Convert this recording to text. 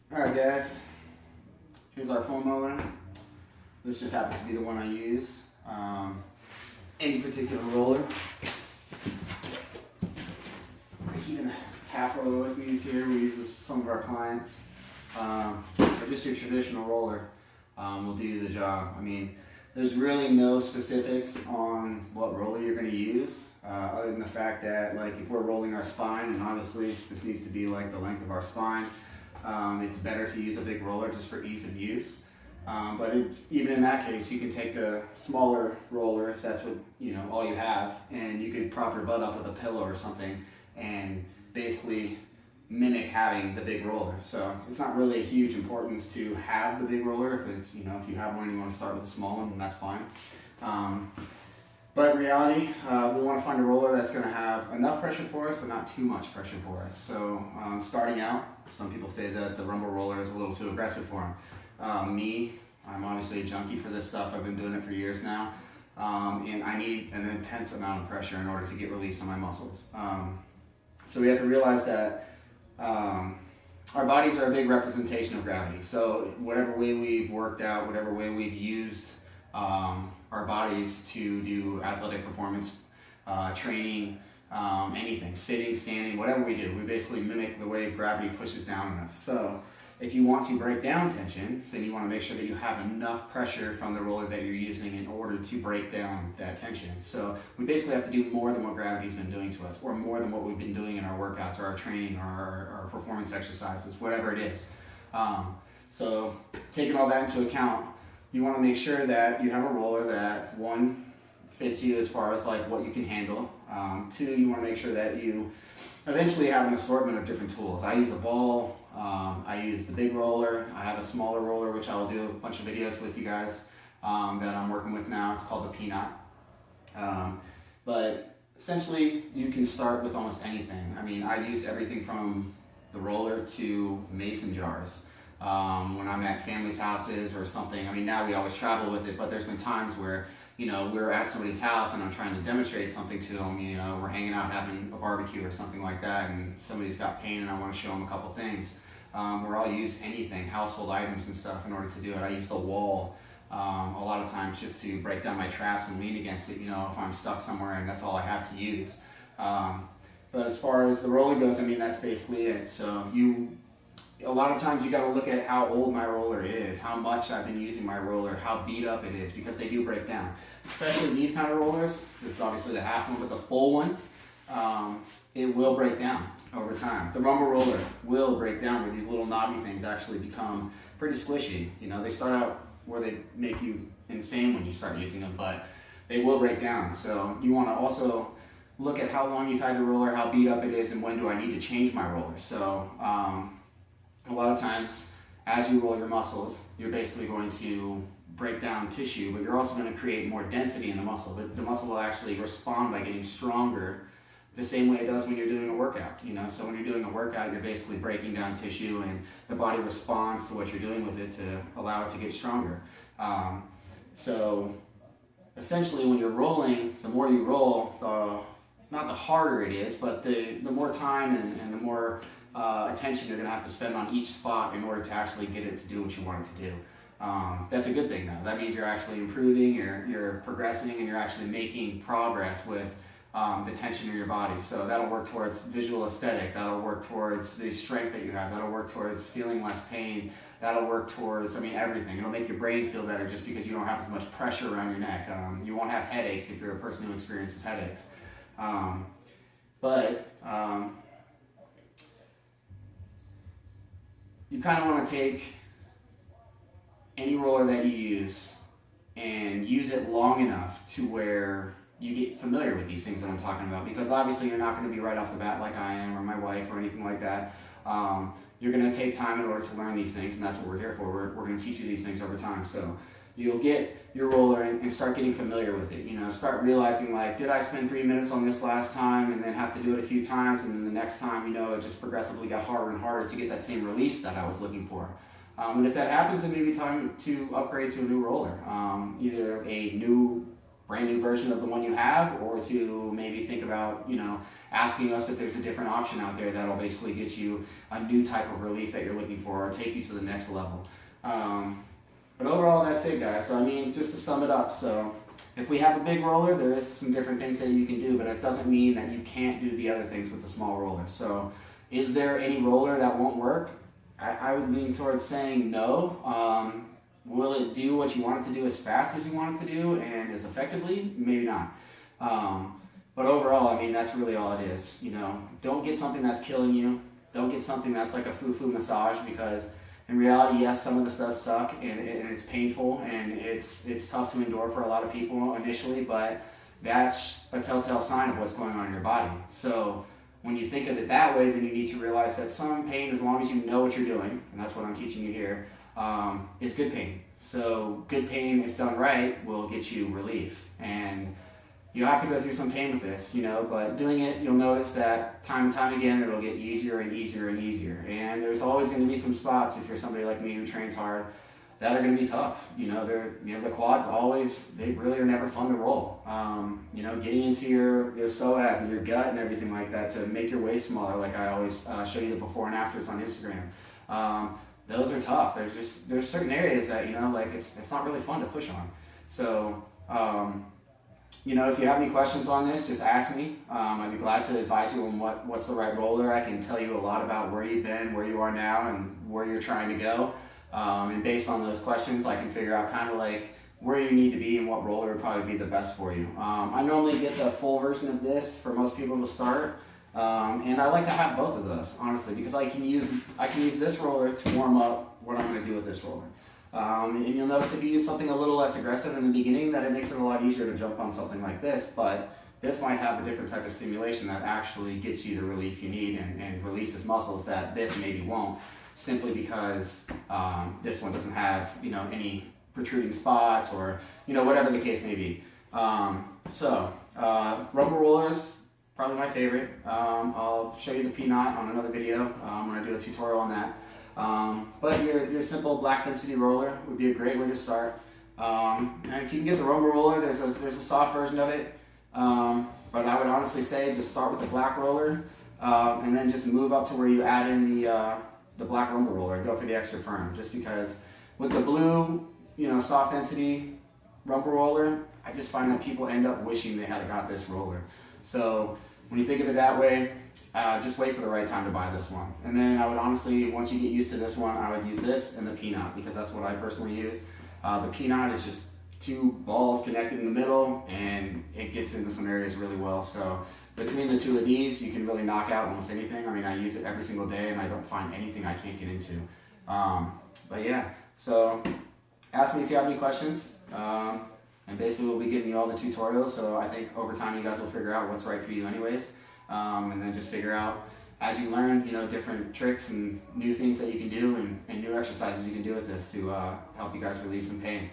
Alright guys, here's our foam roller. This just happens to be the one I use. Any particular roller. Even half roller like we use here, we use this for some of our clients. Or just your traditional roller will do the job. I mean, there's really no specifics on what roller you're going to use, other than the fact that, like, if we're rolling our spine, and obviously this needs to be like the length of our spine, it's better to use a big roller just for ease of use. Even in that case, you can take the smaller roller if that's what all you have, and you could prop your butt up with a pillow or something, and basically mimic having the big roller. So it's not really a huge importance to have the big roller. If it's if you have one and you want to start with a small one, then that's fine. But in reality, we want to find a roller that's going to have enough pressure for us, but not too much pressure for us. So starting out, some people say that the Rumble roller is a little too aggressive for them. I'm obviously a junkie for this stuff. I've been doing it for years now. And I need an intense amount of pressure in order to get release on my muscles. So we have to realize that our bodies are a big representation of gravity. So whatever way we've worked out, whatever way we've used our bodies to do athletic performance, training, anything, sitting, standing, whatever we do, we basically mimic the way gravity pushes down on us. So if you want to break down tension, then you want to make sure that you have enough pressure from the roller that you're using in order to break down that tension. So we basically have to do more than what gravity's been doing to us, or more than what we've been doing in our workouts or our training or our performance exercises, whatever it is. So taking all that into account, you want to make sure that you have a roller that, one, fits you as far as like what you can handle. Two, you want to make sure that you eventually have an assortment of different tools. I use a ball, I use the big roller, I have a smaller roller which I will do a bunch of videos with you guys that I'm working with now. It's called the Peanut. But essentially you can start with almost anything. I mean, I use everything from the roller to mason jars. When I'm at family's houses or something, I mean, now we always travel with it, but there's been times where we're at somebody's house and I'm trying to demonstrate something to them. We're hanging out having a barbecue or something like that, and somebody's got pain and I want to show them a couple things. Where I'll use anything, household items and stuff in order to do it. I use the wall a lot of times just to break down my traps and lean against it, if I'm stuck somewhere and that's all I have to use. But as far as the roller goes, I mean, that's basically it. So a lot of times you got to look at how old my roller is, how much I've been using my roller, how beat up it is, because they do break down. Especially these kind of rollers. This is obviously the half one, but the full one, it will break down over time. The Rumble roller will break down, where these little knobby things actually become pretty squishy. They start out where they make you insane when you start using them, but they will break down. So you want to also look at how long you've had your roller, how beat up it is, and when do I need to change my roller. So a lot of times, as you roll your muscles, you're basically going to break down tissue, but you're also going to create more density in the muscle. The muscle will actually respond by getting stronger the same way it does when you're doing a workout. So when you're doing a workout, you're basically breaking down tissue, and the body responds to what you're doing with it to allow it to get stronger. So essentially, when you're rolling, the more you roll, not the harder it is, but the more time and the more attention you're going to have to spend on each spot in order to actually get it to do what you want it to do. That's a good thing though. That means you're actually improving, you're progressing, and you're actually making progress with the tension in your body. So that'll work towards visual aesthetic, that'll work towards the strength that you have, that'll work towards feeling less pain, that'll work towards, everything. It'll make your brain feel better just because you don't have as much pressure around your neck. You won't have headaches if you're a person who experiences headaches. You kind of want to take any roller that you use and use it long enough to where you get familiar with these things that I'm talking about, because obviously you're not going to be right off the bat like I am, or my wife, or anything like that. You're going to take time in order to learn these things, and that's what we're here for. We're going to teach you these things over time. So you'll get your roller and start getting familiar with it. Start realizing, like, did I spend 3 minutes on this last time and then have to do it a few times, and then the next time, it just progressively got harder and harder to get that same release that I was looking for. And if that happens, then maybe time to upgrade to a new roller. Either a new brand new version of the one you have, or to maybe think about, you know, asking us if there's a different option out there that'll basically get you a new type of relief that you're looking for or take you to the next level. But overall, that's it, guys. So I mean, just to sum it up, so if we have a big roller, there is some different things that you can do, but it doesn't mean that you can't do the other things with the small roller. So is there any roller that won't work? I would lean towards saying no. Will it do what you want it to do as fast as you want it to do and as effectively? Maybe not. But overall, I mean, that's really all it is. You know, don't get something that's killing you. Don't get something that's like a foo-foo massage, because in reality, yes, some of this does suck and it's painful and it's tough to endure for a lot of people initially, but that's a telltale sign of what's going on in your body. So when you think of it that way, then you need to realize that some pain, as long as you know what you're doing, and that's what I'm teaching you here, is good pain. So good pain, if done right, will get you relief. And you have to go through some pain with this, you know, but doing it, you'll notice that time and time again, it'll get easier and easier and easier. And there's always going to be some spots, if you're somebody like me who trains hard, that are going to be tough. You know, the quads always, they really are never fun to roll. You know, getting into your psoas and your gut and everything like that to make your waist smaller, like I always show you the before and afters on Instagram. Those are tough. There's certain areas that, you know, like it's not really fun to push on. So, you know, if you have any questions on this, just ask me. I'd be glad to advise you on what's the right roller. I can tell you a lot about where you've been, where you are now, and where you're trying to go. And based on those questions, I can figure out kind of like where you need to be and what roller would probably be the best for you. I normally get the full version of this for most people to start. And I like to have both of those, honestly, because I can use this roller to warm up what I'm going to do with this roller. And you'll notice if you use something a little less aggressive in the beginning, that it makes it a lot easier to jump on something like this, but this might have a different type of stimulation that actually gets you the relief you need and releases muscles that this maybe won't, simply because this one doesn't have, you know, any protruding spots or, you know, whatever the case may be. Rumble rollers, probably my favorite. I'll show you the P-Knot on another video when I do a tutorial on that. But your simple black density roller would be a great way to start. And if you can get the Rumble roller, there's a soft version of it. But I would honestly say just start with the black roller, and then just move up to where you add in the black Rumble roller. Go for the extra firm, just because with the blue, you know, soft density Rumble roller, I just find that people end up wishing they had got this roller. So when you think of it that way, just wait for the right time to buy this one. And then I would honestly, once you get used to this one, I would use this and the P-Knot, because that's what I personally use. The P-Knot is just two balls connected in the middle, and it gets into some areas really well. So between the two of these, you can really knock out almost anything. I mean, I use it every single day, and I don't find anything I can't get into. But yeah, so ask me if you have any questions. And basically we'll be giving you all the tutorials, so I think over time you guys will figure out what's right for you anyways. And then just figure out, as you learn, you know, different tricks and new things that you can do and new exercises you can do with this to help you guys relieve some pain.